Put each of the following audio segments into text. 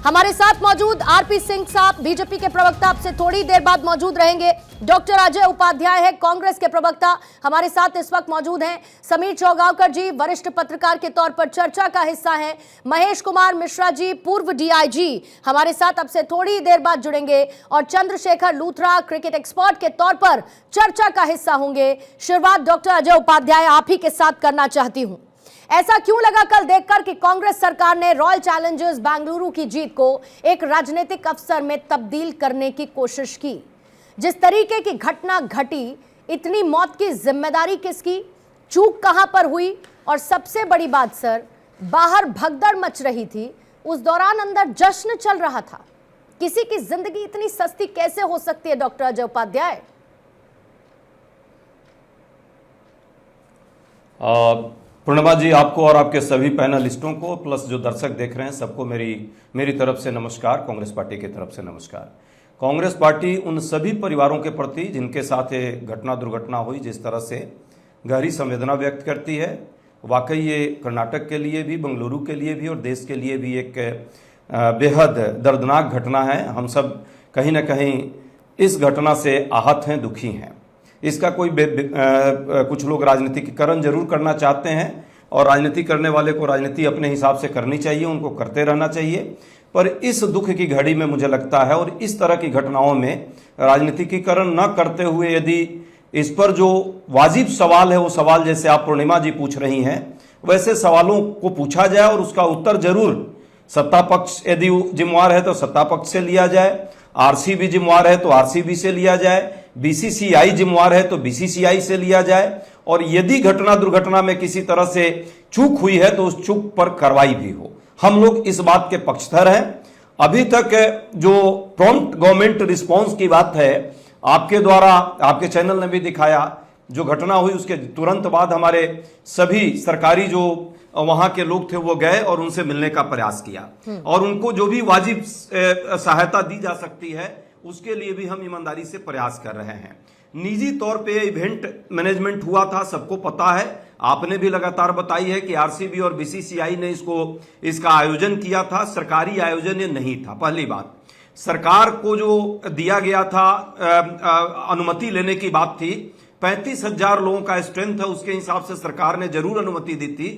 हमारे साथ मौजूद आरपी सिंह साहब बीजेपी के प्रवक्ता आपसे थोड़ी देर बाद मौजूद रहेंगे। डॉक्टर अजय उपाध्याय है कांग्रेस के प्रवक्ता, हमारे साथ इस वक्त मौजूद हैं। समीर चौगांवकर जी वरिष्ठ पत्रकार के तौर पर चर्चा का हिस्सा हैं। महेश कुमार मिश्रा जी पूर्व डीआईजी हमारे साथ अब से थोड़ी देर बाद जुड़ेंगे और चंद्रशेखर लूथरा क्रिकेट एक्सपर्ट के तौर पर चर्चा का हिस्सा होंगे। शुरुआत डॉक्टर अजय उपाध्याय आप ही के साथ करना चाहती हूं। ऐसा क्यों लगा कल देखकर कि कांग्रेस सरकार ने रॉयल चैलेंजर्स बेंगलुरु की जीत को एक राजनीतिक अवसर में तब्दील करने की कोशिश की? जिस तरीके की घटना घटी, इतनी मौत की जिम्मेदारी किसकी? चूक कहां पर हुई? और सबसे बड़ी बात सर, बाहर भगदड़ मच रही थी, उस दौरान अंदर जश्न चल रहा था। किसी की जिंदगी इतनी सस्ती कैसे हो सकती है डॉक्टर अजय उपाध्याय? पूर्णिमा जी, आपको और आपके सभी पैनलिस्टों को प्लस जो दर्शक देख रहे हैं सबको मेरी तरफ से नमस्कार। कांग्रेस पार्टी की तरफ से नमस्कार। कांग्रेस पार्टी उन सभी परिवारों के प्रति जिनके साथ ये घटना दुर्घटना हुई, जिस तरह से गहरी संवेदना व्यक्त करती है। वाकई ये कर्नाटक के लिए भी, बेंगलुरु के लिए भी और देश के लिए भी एक बेहद दर्दनाक घटना है। हम सब कहीं ना कहीं इस घटना से आहत हैं, दुखी हैं। इसका कोई कुछ लोग राजनीतिकरण जरूर करना चाहते हैं और राजनीति करने वाले को राजनीति अपने हिसाब से करनी चाहिए, उनको करते रहना चाहिए। पर इस दुख की घड़ी में मुझे लगता है और इस तरह की घटनाओं में राजनीतिकरण न करते हुए यदि इस पर जो वाजिब सवाल है, वो सवाल जैसे आप पूर्णिमा जी पूछ रही हैं, वैसे सवालों को पूछा जाए और उसका उत्तर जरूर सत्ता पक्ष यदि जिम्मेवार है तो सत्ता पक्ष से लिया जाए, आरसीबी जिम्मेवार है तो आरसीबी से लिया जाए, बीसीसीआई जिम्मेवार है तो बीसीसीआई से लिया जाए, और यदि घटना दुर्घटना में किसी तरह से चूक हुई है तो उस चूक पर कार्रवाई भी हो। हम लोग इस बात के पक्षधर हैं। अभी तक जो प्रॉम्प्ट गवर्नमेंट रिस्पांस की बात है, आपके द्वारा आपके चैनल ने भी दिखाया, जो घटना हुई उसके तुरंत बाद हमारे सभी सरकारी जो वहां के लोग थे वो गए और उनसे मिलने का प्रयास किया और उनको जो भी वाजिब सहायता दी जा सकती है उसके लिए भी हम ईमानदारी से प्रयास कर रहे हैं। निजी तौर पे इवेंट मैनेजमेंट हुआ था, सबको पता है। आपने भी लगातार बताई है कि आरसीबी और बीसीसीआई ने इसका आयोजन किया था, सरकारी आयोजन ये नहीं था। पहली बात, सरकार को जो दिया गया था अनुमति लेने की बात थी, 35,000 लोगों का स्ट्रेंथ है, उसके हिसाब से सरकार ने जरूर अनुमति दी थी।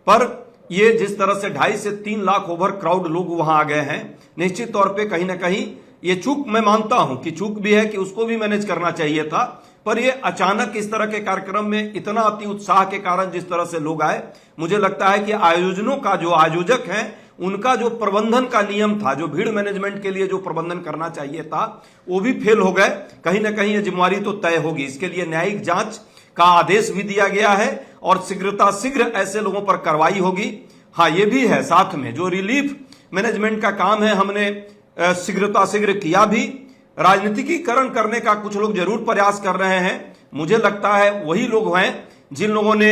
पर ये जिस तरह से 2.5 से 3 लाख ओवर क्राउड लोग वहां आ गए हैं, निश्चित तौर पे कहीं ना कहीं ये चूक, मैं मानता हूं कि चूक भी है कि उसको भी मैनेज करना चाहिए था। पर ये अचानक इस तरह के कार्यक्रम में इतना अति उत्साह के कारण जिस तरह से लोग आए, मुझे लगता है कि आयोजनों का जो आयोजक हैं उनका जो प्रबंधन का नियम था, जो भीड़ मैनेजमेंट के लिए जो प्रबंधन करना चाहिए था, वो भी फेल हो गए। कहीं ना कहीं ये जिम्मेवारी तो तय होगी। इसके लिए न्यायिक जांच का आदेश भी दिया गया है और शीघ्र ऐसे लोगों पर कार्रवाई होगी। हाँ, ये भी है साथ में जो रिलीफ मैनेजमेंट का काम है, हमने शीघ्र किया भी। राजनीतिकीकरण करने का कुछ लोग जरूर प्रयास कर रहे हैं। मुझे लगता है वही लोग हैं जिन लोगों ने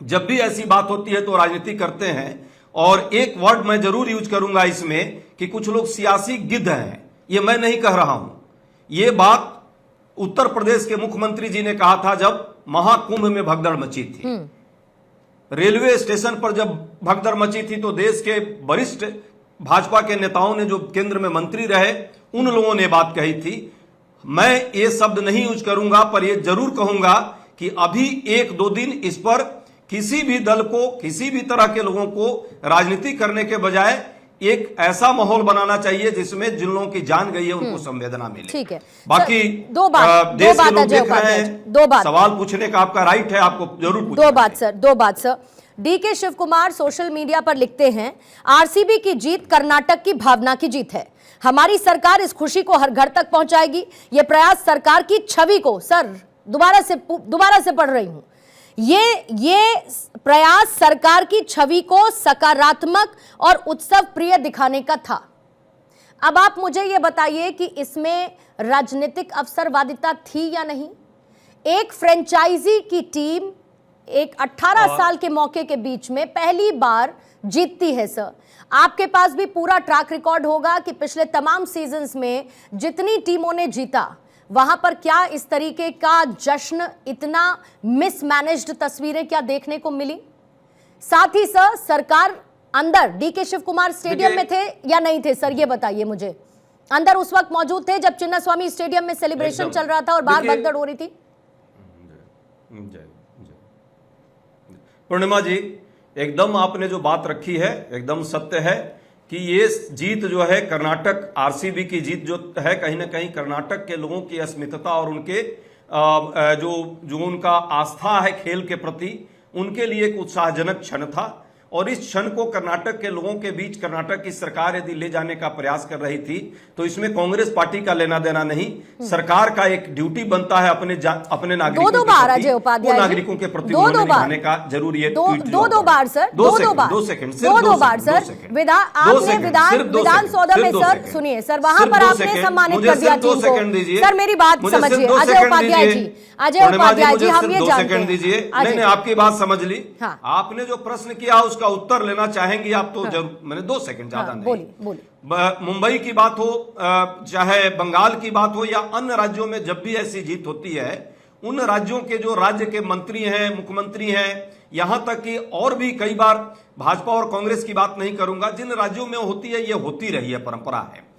जब भी ऐसी बात होती है तो राजनीति करते हैं। और एक वर्ड मैं जरूर यूज करूंगा इसमें कि कुछ लोग सियासी गिद्ध हैं। ये मैं नहीं कह रहा हूं, ये बात उत्तर प्रदेश के मुख्यमंत्री जी ने कहा था जब महाकुंभ में भगदड़ मची थी। रेलवे स्टेशन पर जब भगदड़ मची थी तो देश के वरिष्ठ भाजपा के नेताओं ने, जो केंद्र में मंत्री रहे, उन लोगों ने बात कही थी। मैं ये शब्द नहीं यूज करूंगा, पर यह जरूर कहूंगा कि अभी 1-2 दिन इस पर किसी भी दल को, किसी भी तरह के लोगों को राजनीति करने के बजाय एक ऐसा माहौल बनाना चाहिए जिसमें जिन लोगों की जान गई है उनको संवेदना मिले। ठीक है। बाकी देश के लोग देख रहे हैं, सवाल पूछने का आपका राइट है, आपको जरूर पूछना। दो बात sir. DK Shiva Kumar social media पर लिखते हैं, आरसीबी की जीत कर्नाटक की भावना की जीत है। हमारी सरकार इस खुशी को हर घर तक पहुंचाएगी। यह प्रयास सरकार की छवि को, सर दोबारा से पढ़ रही हूं, ये प्रयास सरकार की छवि को सकारात्मक और उत्सव प्रिय दिखाने का था। अब आप मुझे यह बताइए कि इसमें राजनीतिक अवसरवादिता थी या नहीं? एक फ्रेंचाइजी की टीम एक 18 साल के मौके के बीच में पहली बार जीतती है सर। आपके पास भी पूरा ट्रैक रिकॉर्ड होगा कि पिछले तमाम सीजन्स में जितनी टीमों ने जीता, वहां पर क्या इस तरीके का जश्न, इतना मिसमैनेज्ड तस्वीरें क्या देखने को मिली? साथ ही सर, सरकार अंदर डीके शिव कुमार स्टेडियम में थे या नहीं थे सर, ये बताइए मुझे। अंदर उस वक्त मौजूद थे जब चिन्नास्वामी स्टेडियम में सेलिब्रेशन चल रहा था और बाहर भगदड़ हो रही थी? पूर्णिमा जी, एकदम आपने जो बात रखी है एकदम सत्य है कि ये जीत जो है कर्नाटक, आरसीबी की जीत जो है, कहीं ना कहीं कर्नाटक के लोगों की अस्मितता और उनके जो उनका आस्था है खेल के प्रति, उनके लिए एक उत्साहजनक क्षण था। और इस क्षण को कर्नाटक के लोगों के बीच कर्नाटक की सरकार यदि ले जाने का प्रयास कर रही थी तो इसमें कांग्रेस पार्टी का लेना देना नहीं। सरकार का एक ड्यूटी बनता है अपने नागरिकों दो बार अजय उपाध्याय नागरिकों के प्रति निभाने का जरूरी है। दो बार सर, दो बार सर, आपने विधान सौदा में सर, सुनिए सर, वहां पर आपने सम्मानित कर दिया टीम को। सर मेरी बात समझिए अजय उपाध्याय जी, हम ये जानते हैं। नहीं, आपकी बात समझ ली। आपने जो प्रश्न किया उसका उत्तर लेना चाहेंगी आप तो जरूर। मैंने 2 सेकंड, ज्यादा नहीं। बोलिए। मुंबई की बात हो, चाहे बंगाल की बात हो या अन्य राज्यों में जब भी ऐसी जीत होती है, उन राज्यों के जो राज्य के मंत्री हैं, मुख्यमंत्री हैं, यहां तक कि और भी कई बार भाजपा और कांग्रेस की बात नहीं करूंगा, जिन राज्यों में होती है ये होती रही है, परंपरा है।